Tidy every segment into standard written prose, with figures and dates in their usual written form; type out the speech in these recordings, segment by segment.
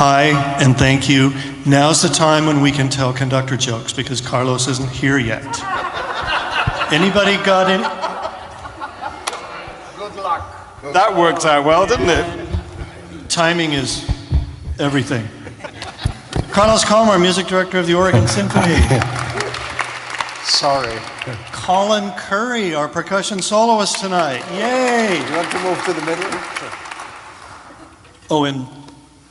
Hi, and thank you. Now's the time when we can tell conductor jokes because Carlos isn't here yet. Anybody got any? Good luck. That worked out well, didn't it? Timing is everything. Carlos Kalmar, music director of the Oregon Symphony. Sorry. Colin Currie, our percussion soloist tonight. Yay! You want to move to the middle? Oh, and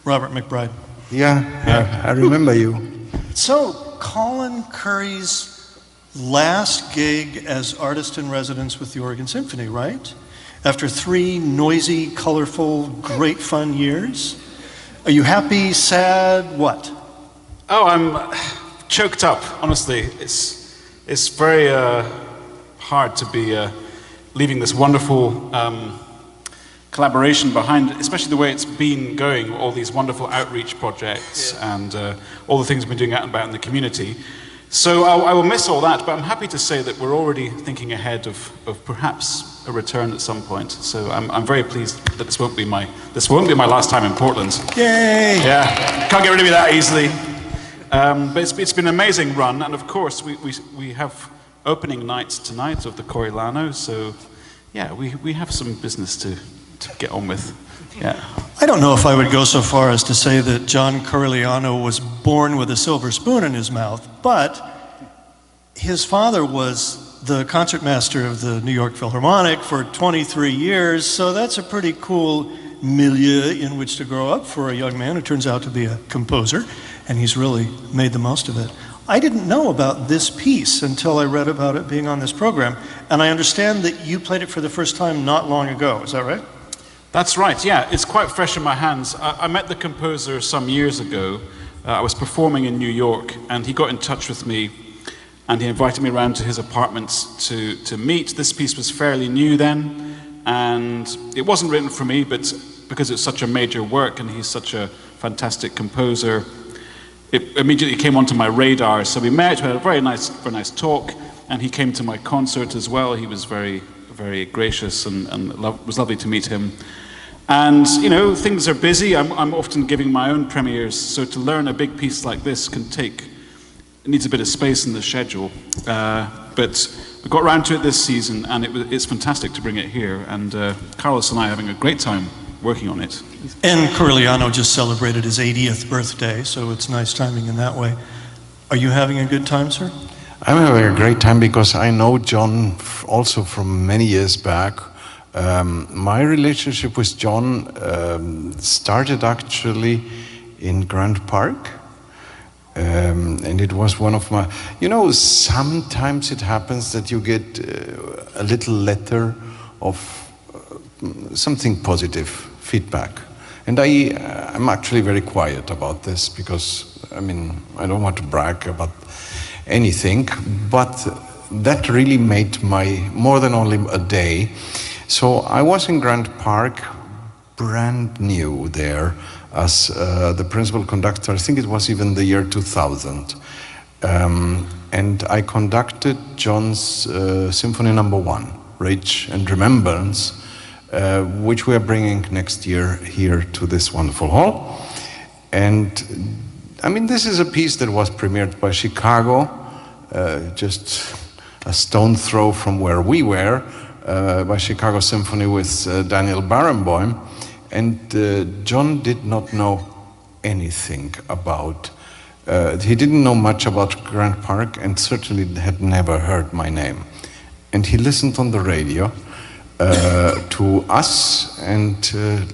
Robert McBride. Yeah, I remember you. So, Colin Currie's last gig as artist in residence with the Oregon Symphony, right? After 3 noisy, colorful, great fun years. Are you happy, sad, what? Oh, I'm choked up, honestly. It's very hard to be leaving this wonderful collaboration behind, especially the way it's been going, all these wonderful outreach projects and all the things we've been doing out and about in the community. So I will miss all that, but I'm happy to say that we're already thinking ahead of perhaps a return at some point. So I'm very pleased that this won't be my last time in Portland. Yay! Yeah, can't get rid of me that easily. But it's been an amazing run, and of course we have opening nights tonight of the Cornigliano. So yeah, we have some business to get on with. Yeah. I don't know if I would go so far as to say that John Cornigliano was born with a silver spoon in his mouth, but his father was the concertmaster of the New York Philharmonic for 23 years, so that's a pretty cool milieu in which to grow up for a young man who turns out to be a composer, and he's really made the most of it. I didn't know about this piece until I read about it being on this program, and I understand that you played it for the first time not long ago, is that right? That's right, yeah. It's quite fresh in my hands. I met the composer some years ago. I was performing in New York, and he got in touch with me, and he invited me around to his apartments to meet. This piece was fairly new then, and it wasn't written for me, but because it's such a major work, and he's such a fantastic composer, it immediately came onto my radar. So we met, we had a very nice talk, and he came to my concert as well. He was very gracious, and it was lovely to meet him. And, you know, things are busy. I'm often giving my own premieres, so to learn a big piece like this it needs a bit of space in the schedule. But we got around to it this season, and it's fantastic to bring it here. And Carlos and I are having a great time working on it. And Cornigliano just celebrated his 80th birthday, so it's nice timing in that way. Are you having a good time, sir? I'm having a great time because I know John also from many years back. My relationship with John started actually in Grant Park. And it was one of my, sometimes it happens that you get a little letter of something positive feedback. And I'm actually very quiet about this because, I don't want to brag about anything, but that really made my more than only a day. So I was in Grant Park, brand new there, as the principal conductor. I think it was even the year 2000. And I conducted John's Symphony No. 1, Rage and Remembrance, which we are bringing next year here to this wonderful hall. And this is a piece that was premiered by Chicago, just a stone throw from where we were, by Chicago Symphony with Daniel Barenboim. And John did not know anything about, he didn't know much about Grant Park and certainly had never heard my name. And he listened on the radio to us and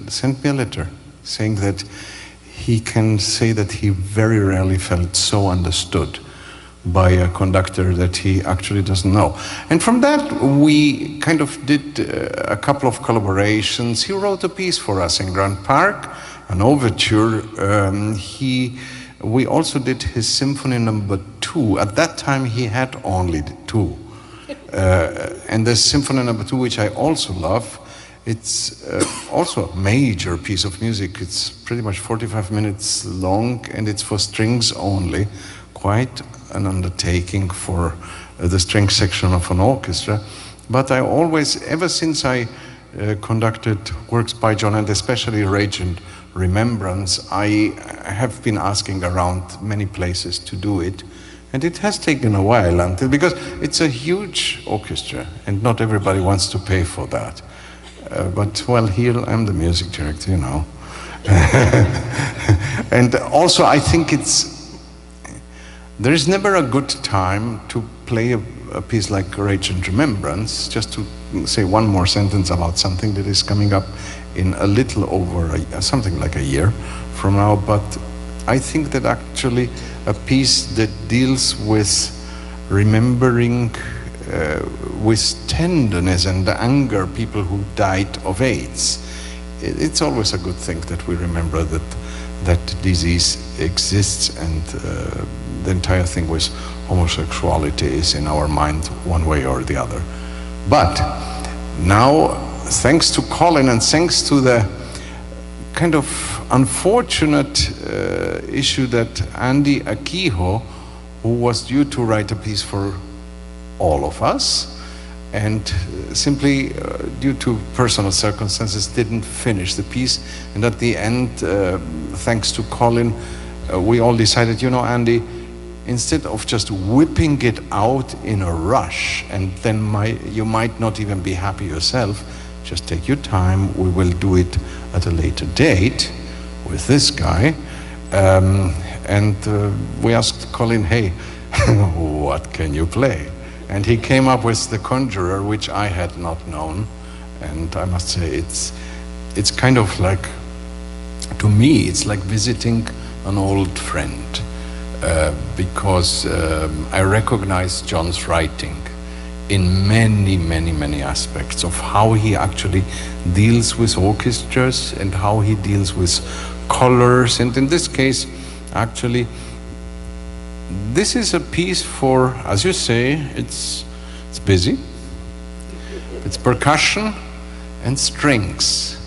sent me a letter saying that he can say that he very rarely felt so understood by a conductor that he actually doesn't know. And from that, we kind of did a couple of collaborations. He wrote a piece for us in Grant Park, an overture. We also did his Symphony No. 2. At that time, he had only 2. And the Symphony No. 2, which I also love, it's also a major piece of music. It's pretty much 45 minutes long, and it's for strings only. Quite an undertaking for the string section of an orchestra. But I always, ever since I conducted works by John, and especially Rage and remembrance, I have been asking around many places to do it, and it has taken a while until, because it's a huge orchestra and not everybody wants to pay for that. But well, here I'm the music director, you know. And also I think there is never a good time to play a piece like Courage and Remembrance, just to say one more sentence about something that is coming up in a little over something like a year from now. But I think that actually a piece that deals with remembering with tenderness and anger people who died of AIDS, it's always a good thing that we remember that disease exists, and the entire thing with homosexuality is in our mind one way or the other. But now, thanks to Colin and thanks to the kind of unfortunate issue that Andy Akiho, who was due to write a piece for all of us, and simply due to personal circumstances didn't finish the piece, and at the end, thanks to Colin, we all decided, you know, Andy, instead of just whipping it out in a rush, and then you might not even be happy yourself, just take your time, we will do it at a later date with this guy. And we asked Colin, hey, what can you play? And he came up with the Conjurer, which I had not known. And I must say, it's kind of like, to me, it's like visiting an old friend, because I recognize John's writing in many, many, many aspects of how he actually deals with orchestras and how he deals with colors. And in this case, actually, this is a piece for, as you say, it's busy. It's percussion and strings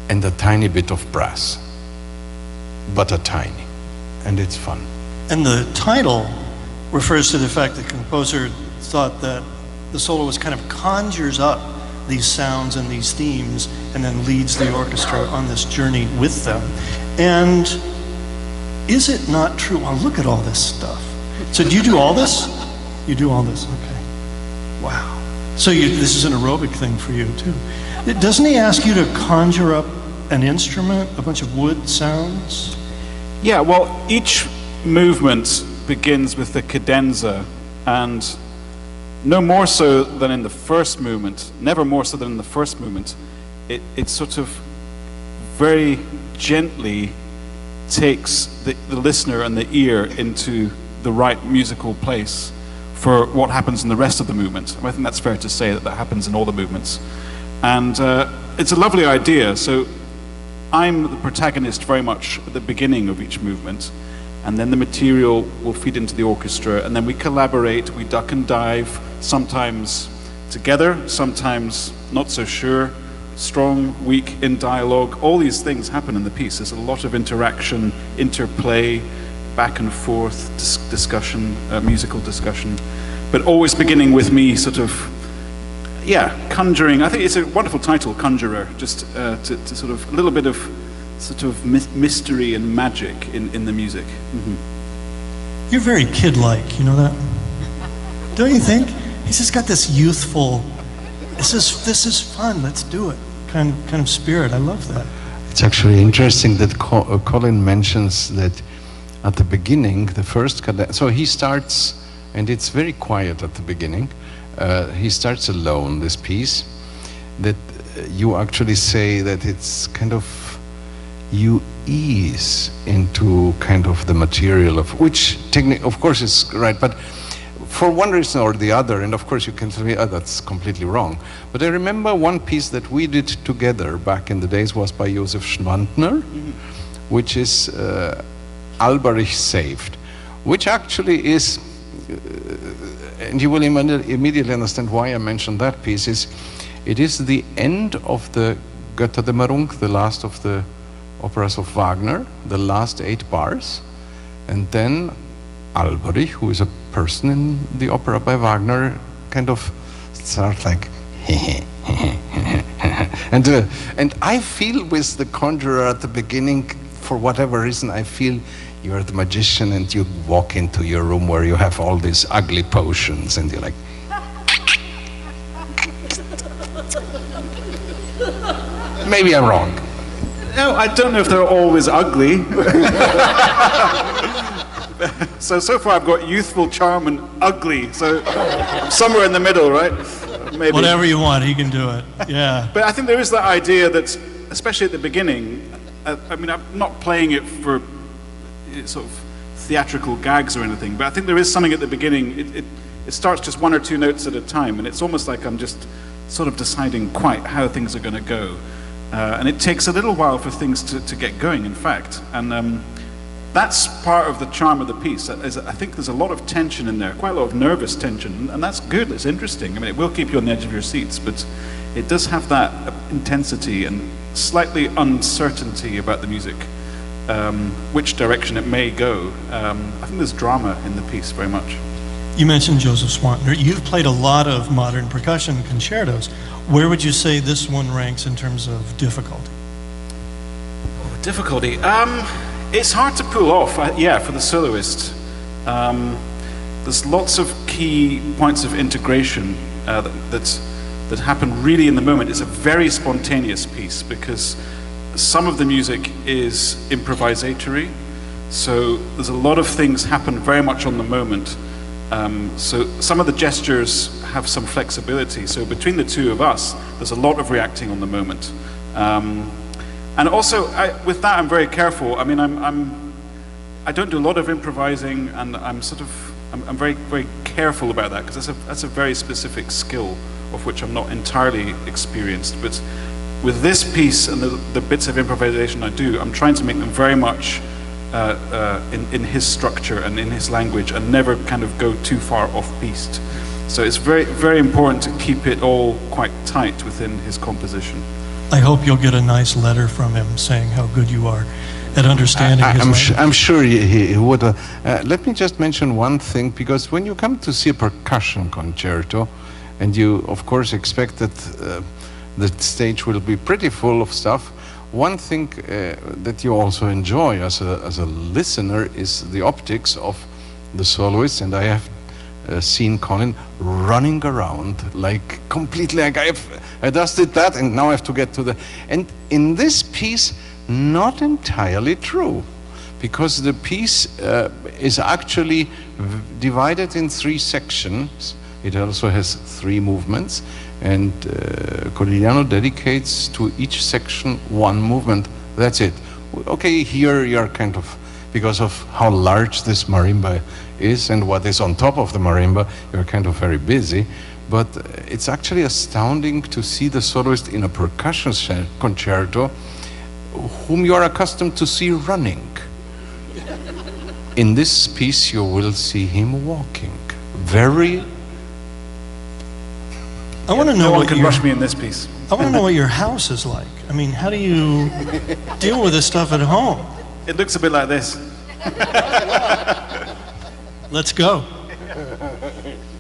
and a tiny bit of brass, but a tiny, and it's fun. And the title refers to the fact that the composer thought that the soloist kind of conjures up these sounds and these themes and then leads the orchestra on this journey with them. And is it not true? Well, look at all this stuff. So do you do all this? You do all this, okay. Wow. So this is an aerobic thing for you too. Doesn't he ask you to conjure up an instrument, a bunch of wood sounds? Yeah, well, each movement begins with the cadenza, and no more so than in the first movement, never more so than in the first movement, it sort of very gently takes the listener and the ear into the right musical place for what happens in the rest of the movement. I think that's fair to say that happens in all the movements. And it's a lovely idea. So I'm the protagonist very much at the beginning of each movement, and then the material will feed into the orchestra, and then we collaborate, we duck and dive, sometimes together, sometimes not so sure, strong, weak in dialogue. All these things happen in the piece. There's a lot of interaction, interplay, back and forth, discussion, musical discussion, but always beginning with me sort of, conjuring. I think it's a wonderful title, Conjurer, just to sort of a little bit of sort of mystery and magic in the music. Mm-hmm. You're very kid-like, you know that? Don't you think? He's just got this youthful, this is fun, let's do it, kind of spirit. I love that. It's actually interesting that Colin mentions that at the beginning, the first cadenza, so he starts, and it's very quiet at the beginning, he starts alone, this piece, that you actually say that it's kind of, you ease into kind of the material of which technique, of course is right, but for one reason or the other, and of course you can tell me, oh, that's completely wrong. But I remember one piece that we did together back in the days was by Josef Schwantner, which is Alberich Saved, which actually is, and you will immediately understand why I mentioned that piece, it is the end of the Götterdämmerung, the last of the operas of Wagner, the last 8 bars, and then Alberich, who is a person in the opera by Wagner, kind of starts like And I feel with the Conjurer at the beginning, for whatever reason, I feel you're the magician and you walk into your room where you have all these ugly potions and you're like, maybe I'm wrong. No, I don't know if they're always ugly. So far I've got youthful charm and ugly, so somewhere in the middle, right? Maybe. Whatever you want, he can do it. Yeah. But I think there is that idea that, especially at the beginning, I mean, I'm not playing it for sort of theatrical gags or anything, but I think there is something at the beginning. It starts just one or two notes at a time, and it's almost like I'm just sort of deciding quite how things are going to go. And it takes a little while for things to get going, in fact. And that's part of the charm of the piece. I think there's a lot of tension in there, quite a lot of nervous tension, and that's good, it's interesting. I mean, it will keep you on the edge of your seats, but it does have that intensity and slightly uncertainty about the music, which direction it may go. I think there's drama in the piece very much. You mentioned Joseph Swantner. You've played a lot of modern percussion concertos. Where would you say this one ranks in terms of difficulty? Oh, difficulty? It's hard to pull off, yeah, for the soloist. There's lots of key points of integration that happen really in the moment. It's a very spontaneous piece because some of the music is improvisatory, so there's a lot of things happen very much on the moment. So some of the gestures have some flexibility, so between the two of us there's a lot of reacting on the moment. And also, with that, I'm very careful. I mean, I don't do a lot of improvising, and I'm very, very careful about that because that's a very specific skill of which I'm not entirely experienced. But with this piece and the bits of improvisation I do, I'm trying to make them very much in his structure and in his language, and never kind of go too far off-piste. So it's very, very important to keep it all quite tight within his composition. I hope you'll get a nice letter from him saying how good you are at understanding his language. I'm sure he would. Let me just mention one thing, because when you come to see a percussion concerto, and you of course expect that the stage will be pretty full of stuff, one thing that you also enjoy as a listener is the optics of the soloist. And I have seen Colin running around like completely like I just did that and now I have to get to the, and in this piece not entirely true, because the piece is actually divided in 3 sections. It also has 3 movements, and Cornigliano dedicates to each section 1 movement. That's it. Okay, here you're kind of, because of how large this marimba is and what is on top of the marimba, you're kind of very busy. But it's actually astounding to see the soloist in a percussion concerto whom you are accustomed to see running. In this piece you will see him walking. Very... I want to know no one what can rush me in this piece. I want to know what your house is like. I mean, how do you deal with this stuff at home? It looks a bit like this. Let's go.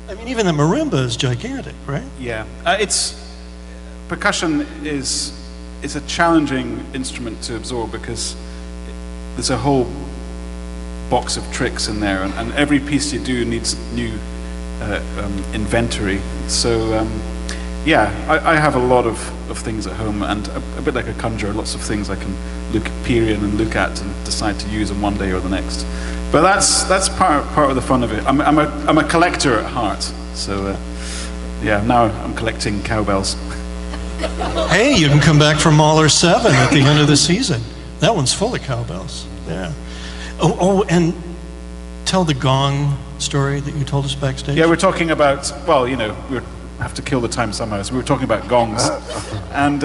I mean, even the marimba is gigantic, right? Yeah, percussion is a challenging instrument to absorb because there's a whole box of tricks in there, and every piece you do needs new inventory. So yeah, I have a lot of things at home, and a bit like a conjurer, lots of things I can peer in and look at and decide to use on one day or the next. But that's part of the fun of it. I'm a collector at heart, so yeah. Now I'm collecting cowbells. Hey, you can come back for Mahler 7 at the end of the season. That one's full of cowbells. Yeah. Oh, and tell the gong story that you told us backstage. Yeah, we're talking about, well, you know, we have to kill the time somehow. So we were talking about gongs, and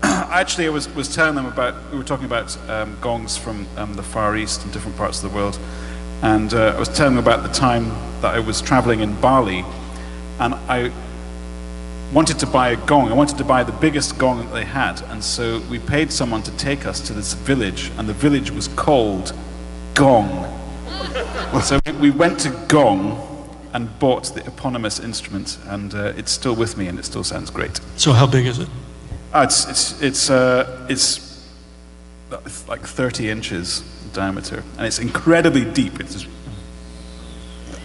actually, I was telling them about, we were talking about gongs from the Far East and different parts of the world, and I was telling them about the time that I was traveling in Bali, and I wanted to buy a gong. I wanted to buy the biggest gong that they had, and so we paid someone to take us to this village, and the village was called Gong. So we went to Gong and bought the eponymous instrument, and it's still with me, and it still sounds great. So how big is it? Oh, it's like 30 inches diameter, and it's incredibly deep.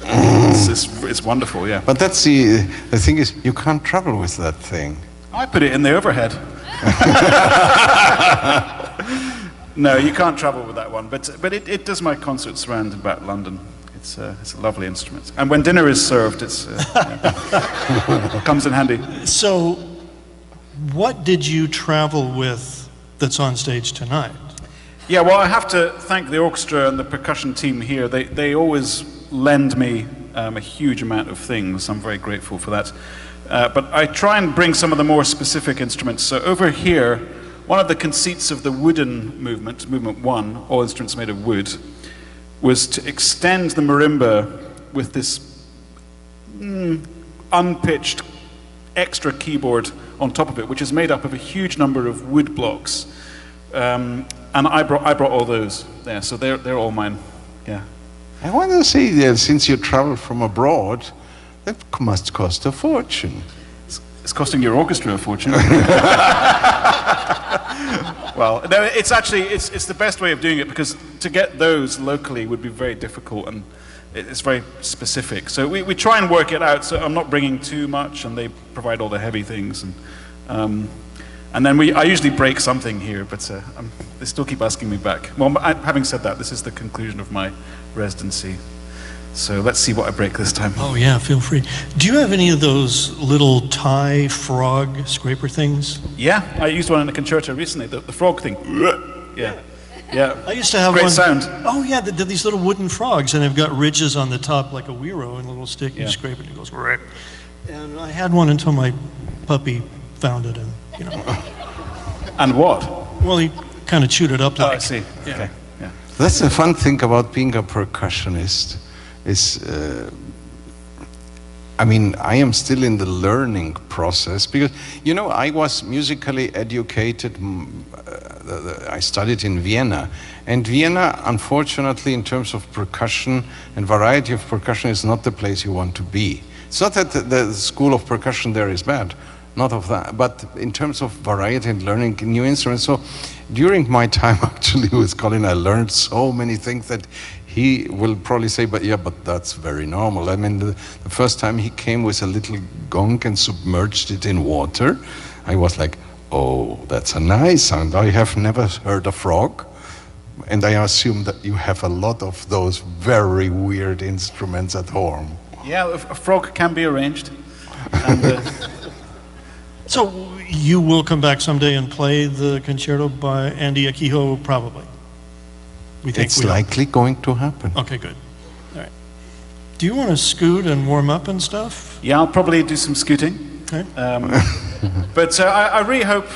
It's wonderful, yeah. But that's the thing is, you can't travel with that thing. I put it in the overhead. No, you can't travel with that one, but it does my concerts around about London. It's a lovely instrument, and when dinner is served, it comes in handy. So, what did you travel with that's on stage tonight? Yeah, well, I have to thank the orchestra and the percussion team here. They always lend me a huge amount of things. I'm very grateful for that. But I try and bring some of the more specific instruments. So over here, one of the conceits of the wooden movement 1, all instruments made of wood, was to extend the marimba with this unpitched extra keyboard on top of it, which is made up of a huge number of wood blocks. And I brought all those there, so they're all mine. Yeah. I want to say that since you travel from abroad, that must cost a fortune. It's costing your orchestra a fortune. Well, no, it's actually it's the best way of doing it, because to get those locally would be very difficult, and it's very specific. So we try and work it out. So I'm not bringing too much, and they provide all the heavy things, and then I usually break something here, but they still keep asking me back. Well, having said that, this is the conclusion of my residency. So let's see what I break this time. Oh yeah, feel free. Do you have any of those little Thai frog scraper things? Yeah, I used one in a concerto recently, the frog thing. Yeah. Yeah. I used to have Great one. sound. Oh yeah, they're these little wooden frogs, and they've got ridges on the top like a wiro, and a little stick, you Yeah. scrape it, and it goes right. And I had one until my puppy found it, and And what? well, he kind of chewed it up. Oh, Like, I see. Yeah. Okay. Yeah. That's the fun thing about being a percussionist. Is I mean, I am still in the learning process, because I was musically educated. I studied in Vienna, and Vienna, unfortunately, in terms of percussion and variety of percussion, is not the place you want to be. It's not that the school of percussion there is bad, not of that, but in terms of variety and learning new instruments. So during my time actually with Colin, I learned so many things that he will probably say, but that's very normal. I mean, the first time he came with a little gong and submerged it in water, I was like, oh, that's a nice sound. I have never heard a frog. And I assume that you have a lot of those very weird instruments at home. Yeah, a frog can be arranged. And, So you will come back someday and play the concerto by Andy Akiho, probably. We think It's we will. likely going to happen. Okay, good. All right. Do you want to scoot and warm up and stuff? yeah, I'll probably do some scooting. Okay. But I really hope,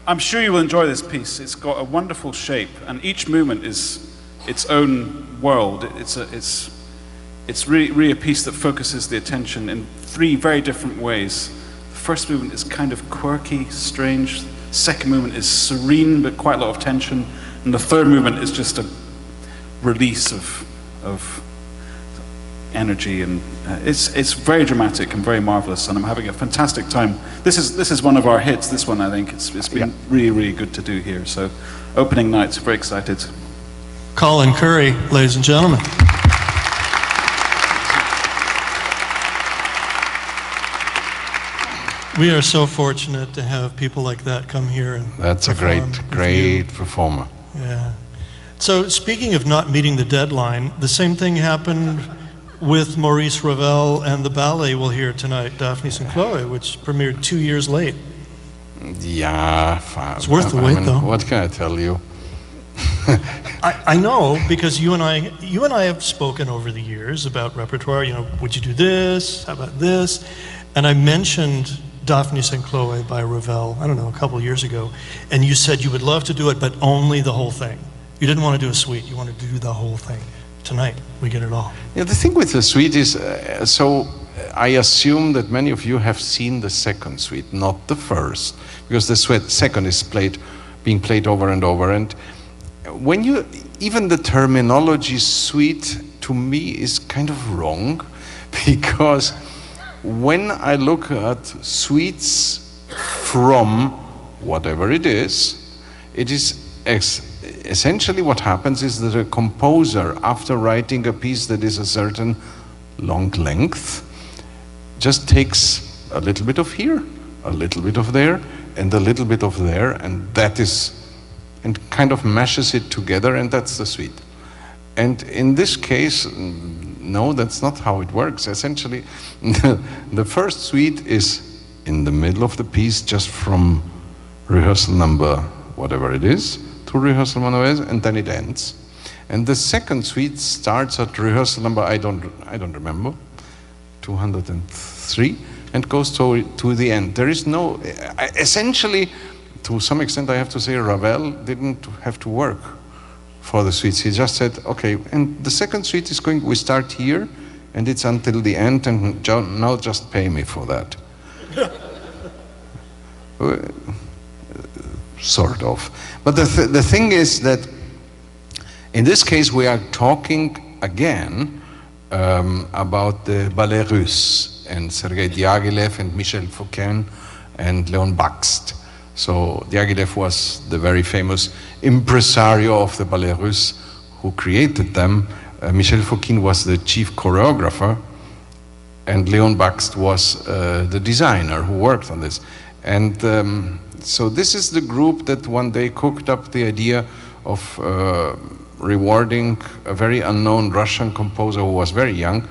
I'm sure you will enjoy this piece. It's got a wonderful shape, and each movement is its own world. It's really a piece that focuses the attention in 3 very different ways. The first movement is kind of quirky, strange. Second movement is serene, but quite a lot of tension. And the third movement is just a release of energy, and it's very dramatic and very marvelous, and I'm having a fantastic time. This is one of our hits, this one, I think. It's been really, really good to do here. So opening night, very excited. Colin Currie, ladies and gentlemen. We are so fortunate to have people like that come here and That's a perform with great performer. you. Yeah. So speaking of not meeting the deadline, the same thing happened with Maurice Ravel and the ballet we'll hear tonight, Daphnis and Chloe, which premiered 2 years late. Yeah, It's worth the wait, though. What can I tell you? I know, because you and I have spoken over the years about repertoire. Would you do this? How about this? And I mentioned Daphnis and Chloe by Ravel, I don't know, a couple years ago, and you said you would love to do it, but only the whole thing. You didn't want to do a suite, you wanted to do the whole thing. Tonight, we get it all. Yeah, the thing with the suite is, I assume that many of you have seen the second suite, not the first, because the second is being played over and over. And when even the terminology suite to me is kind of wrong, because when I look at suites from whatever it is essentially what happens is that a composer, after writing a piece that is a certain long length, just takes a little bit of here, a little bit of there, and a little bit of there, and kind of mashes it together, and that's the suite. And in this case, no, that's not how it works. Essentially, the first suite is in the middle of the piece, just from rehearsal number, whatever it is, to rehearsal number, and then it ends. And the second suite starts at rehearsal number, I don't remember, 203, and goes to the end. There is no, essentially, to some extent, I have to say, Ravel didn't have to work for the suites. He just said, okay, and the second suite is we start here, and it's until the end, and now just pay me for that. Sort of. But the thing is that in this case we are talking again about the Ballet Russe and Sergei Diaghilev and Michel Fouquet and Leon Bakst. So Diaghilev was the very famous impresario of the Ballet Russe who created them. Michel Fouquet was the chief choreographer, and Leon Bakst was the designer who worked on this. And so this is the group that one day cooked up the idea of rewarding a very unknown Russian composer who was very young,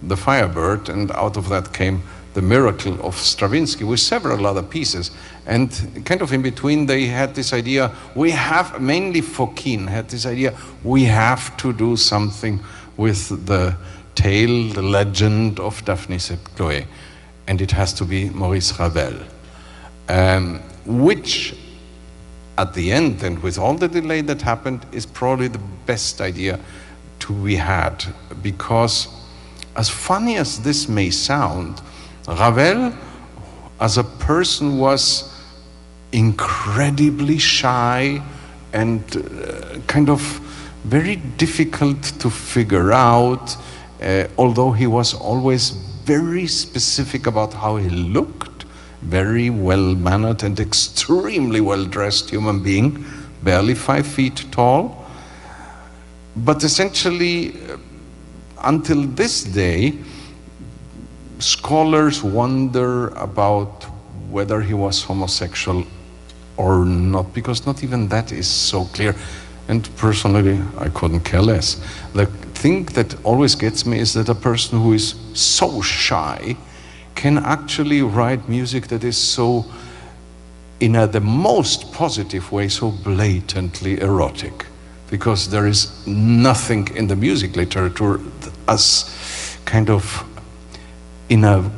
the Firebird, and out of that came the Miracle of Stravinsky with several other pieces. And kind of in between they had this idea, mainly Fouquet had this idea, we have to do something with the tale, the legend of Daphnis and Chloe, and it has to be Maurice Ravel. Which at the end, and with all the delay that happened, is probably the best idea to be had, because as funny as this may sound, Ravel as a person was incredibly shy and kind of very difficult to figure out, although he was always very specific about how he looked. Very well-mannered and extremely well-dressed human being, barely 5 feet tall. But essentially, until this day, scholars wonder about whether he was homosexual or not, because not even that is so clear. And personally, I couldn't care less. The thing that always gets me is that a person who is so shy can actually write music that is so, in the most positive way, so blatantly erotic. Because there is nothing in the music literature as kind of, in a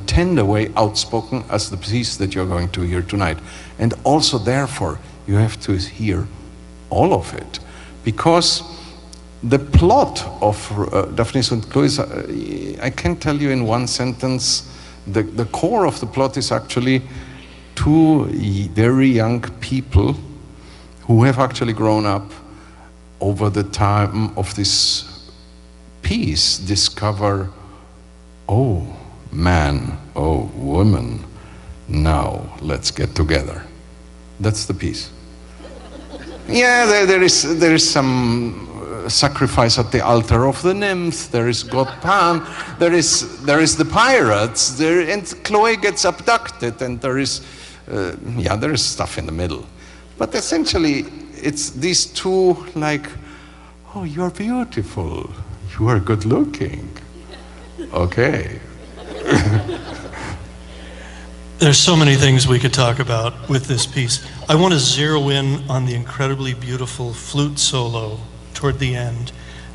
tender way, outspoken as the piece that you're going to hear tonight. And also, therefore, you have to hear all of it. Because the plot of Daphnis and Chloe, I can tell you in one sentence, the core of the plot is actually two very young people who have actually grown up over the time of this piece, discover, oh man, oh woman, now let's get together. That's the piece. Yeah, there is some sacrifice at the altar of the nymph, there is God Pan, there is the pirates, and Chloe gets abducted, and there is stuff in the middle. But essentially, it's these two, like, oh, you're beautiful, you are good looking. Okay. There's so many things we could talk about with this piece. I want to zero in on the incredibly beautiful flute solo toward the end.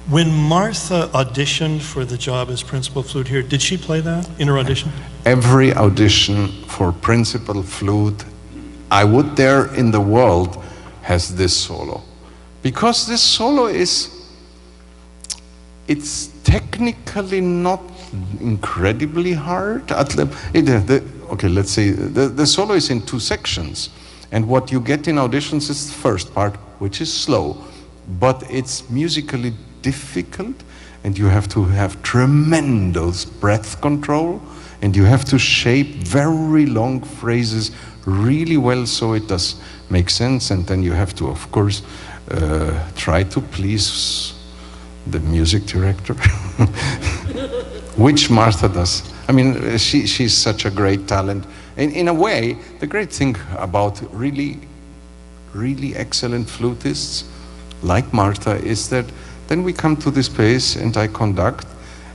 When Martha auditioned for the job as principal flute here, did she play that in her audition? Every audition for principal flute I would dare in the world has this solo. Because this solo it's technically not incredibly hard. Okay, let's say the solo is in 2 sections. And what you get in auditions is the first part, which is slow. But it's musically difficult, and you have to have tremendous breath control, and you have to shape very long phrases really well so it does make sense, and then you have to, of course, try to please the music director, which Martha does. I mean, she's such a great talent. And in a way, the great thing about really excellent flutists like Martha is that then we come to this place and I conduct,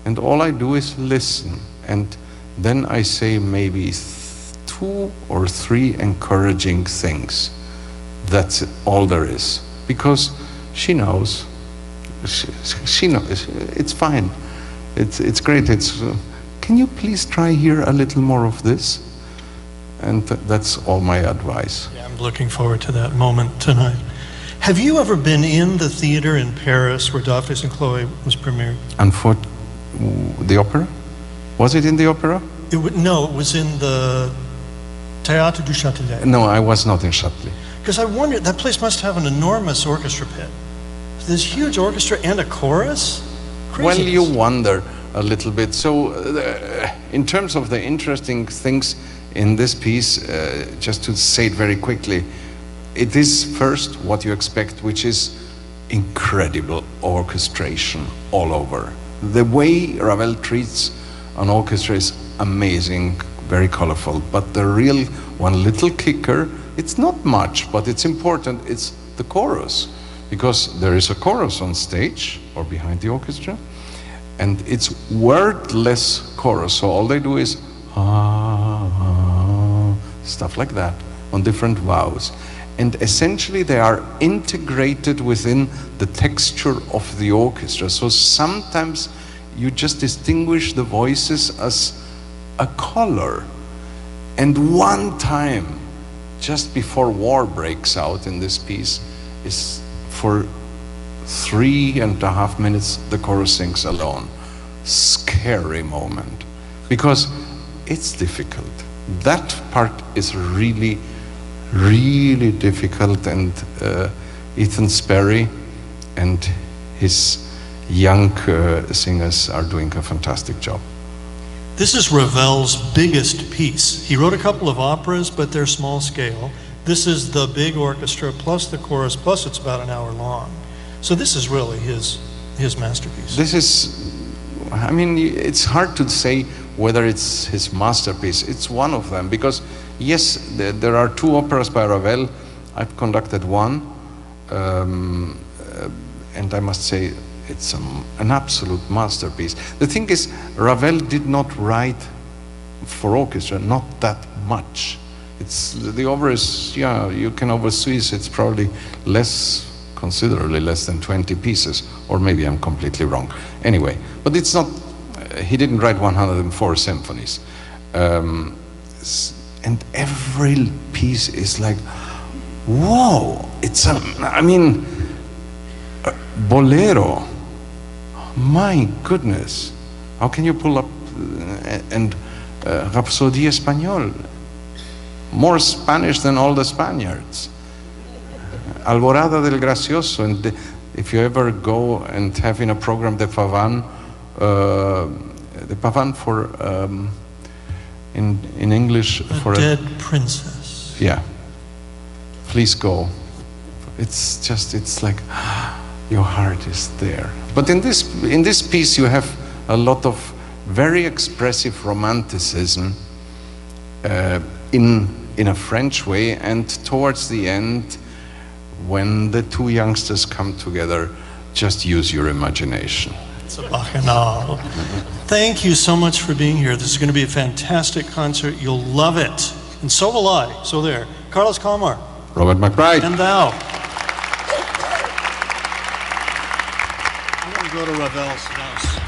and all I do is listen. And then I say maybe 2 or 3 encouraging things. That's all there is. Because she knows. She knows. It's fine. It's great. Can you please try here a little more of this? And that's all my advice. Yeah, I'm looking forward to that moment tonight. Have you ever been in the theater in Paris where Daphnis and Chloe was premiered? The opera? Was it in the opera? No, it was in the Théâtre du Châtelet. No, I was not in Châtelet. Because I wondered, that place must have an enormous orchestra pit. This huge orchestra and a chorus? Craziness. Well, you wonder a little bit. So, in terms of the interesting things in this piece, just to say it very quickly, it is first what you expect, which is incredible orchestration all over. The way Ravel treats an orchestra is amazing, very colorful. But the real one little kicker, it's not much, but it's important, it's the chorus. Because there is a chorus on stage or behind the orchestra, and it's wordless chorus. So all they do is stuff like that on different vowels. And essentially they are integrated within the texture of the orchestra. So sometimes you just distinguish the voices as a color. And one time, just before war breaks out in this piece, is for 3.5 minutes the chorus sings alone. Scary moment, because it's difficult. That part is really difficult, and Ethan Sperry and his young singers are doing a fantastic job. This is Ravel's biggest piece. He wrote a couple of operas, but they're small scale. This is the big orchestra, plus the chorus, plus it's about an hour long. So this is really his masterpiece. This is, I mean, it's hard to say whether it's his masterpiece. It's one of them, because yes, there are 2 operas by Ravel. I've conducted one, and I must say it's an absolute masterpiece. The thing is, Ravel did not write for orchestra, not that much. The opera is, yeah, you can oversee it, it's probably considerably less than 20 pieces, or maybe I'm completely wrong. Anyway, but it's not, he didn't write 104 symphonies. And every piece is like, whoa, bolero, my goodness. How can you pull up, and Rhapsodie Espagnole, more Spanish than all the Spaniards. Alborada del Gracioso, and if you ever go and have in a program the Pavane for, in English, for a dead princess. Yeah, please go. It's just, it's like, your heart is there. But in this piece you have a lot of very expressive romanticism in a French way, and towards the end, when the 2 youngsters come together, just use your imagination. It's a bacchanal. Thank you so much for being here. This is going to be a fantastic concert. You'll love it. And so will I. So there. Carlos Kalmar. Robert McBride. And thou. I'm going to go to Ravel's house.